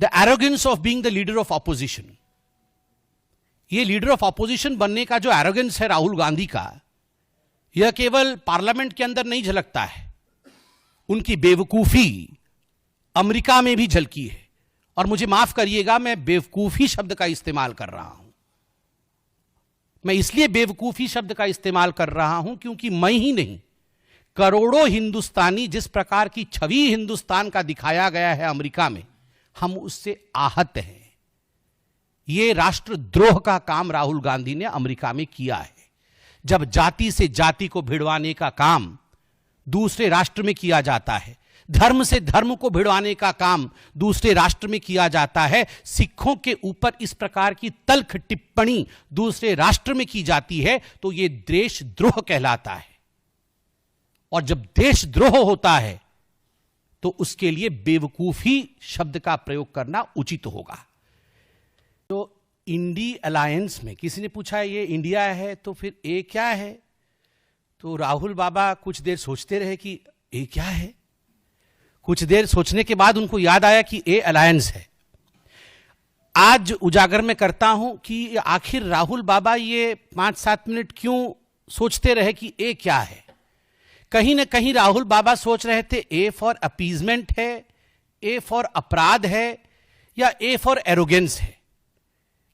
The arrogance of being the leader of opposition. ये leader of opposition बनने का जो एरोगेंस है राहुल गांधी का, यह केवल पार्लियामेंट के अंदर नहीं झलकता है, उनकी बेवकूफी अमेरिका में भी झलकी है। और मुझे माफ करिएगा, मैं बेवकूफी शब्द का इस्तेमाल कर रहा हूं। मैं इसलिए बेवकूफी शब्द का इस्तेमाल कर रहा हूं क्योंकि मैं ही नहीं, करोड़ों हिंदुस्तानी जिस प्रकार की छवि हिंदुस्तान का दिखाया गया है अमेरिका में, हम उससे आहत हैं। यह राष्ट्रद्रोह का काम राहुल गांधी ने अमेरिका में किया है। जब जाति से जाति को भिड़वाने का काम दूसरे राष्ट्र में किया जाता है, धर्म से धर्म को भिड़वाने का काम दूसरे राष्ट्र में किया जाता है, सिखों के ऊपर इस प्रकार की तल्ख टिप्पणी दूसरे राष्ट्र में की जाती है, तो यह देशद्रोह कहलाता है। और जब देशद्रोह होता है तो उसके लिए बेवकूफी शब्द का प्रयोग करना उचित होगा। तो इंडी अलायंस में किसी ने पूछा ये इंडिया है तो फिर ए क्या है, तो राहुल बाबा कुछ देर सोचते रहे कि ए क्या है। कुछ देर सोचने के बाद उनको याद आया कि ए अलायंस है। आज उजागर में करता हूं कि आखिर राहुल बाबा ये 5-7 मिनट क्यों सोचते रहे कि ए क्या है। कहीं ना कहीं राहुल बाबा सोच रहे थे ए फॉर अपीजमेंट है, ए फॉर अपराध है, या ए फॉर एरोगेंस है।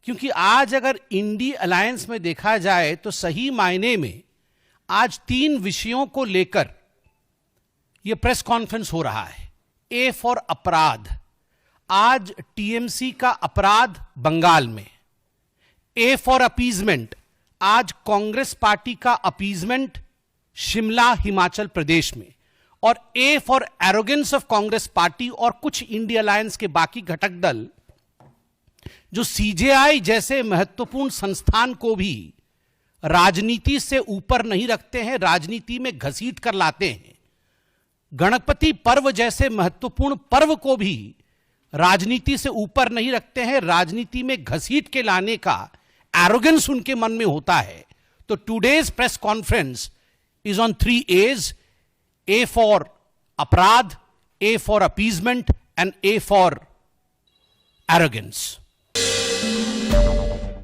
क्योंकि आज अगर इंडी अलायंस में देखा जाए तो सही मायने में आज 3 विषयों को लेकर यह प्रेस कॉन्फ्रेंस हो रहा है। ए फॉर अपराध, आज टीएमसी का अपराध बंगाल में। ए फॉर अपीजमेंट, आज कांग्रेस पार्टी का अपीजमेंट शिमला हिमाचल प्रदेश में। और A for arrogance of Congress party और कुछ इंडिया अलायंस के बाकी घटक दल जो सीजेआई जैसे महत्वपूर्ण संस्थान को भी राजनीति से ऊपर नहीं रखते हैं, राजनीति में घसीट कर लाते हैं। गणपति पर्व जैसे महत्वपूर्ण पर्व को भी राजनीति से ऊपर नहीं रखते हैं, राजनीति में घसीट के लाने का एरोगेंस उनके मन में होता है। तो today's press conference is on 3 A's: A for अपराध, A for appeasement and A for arrogance.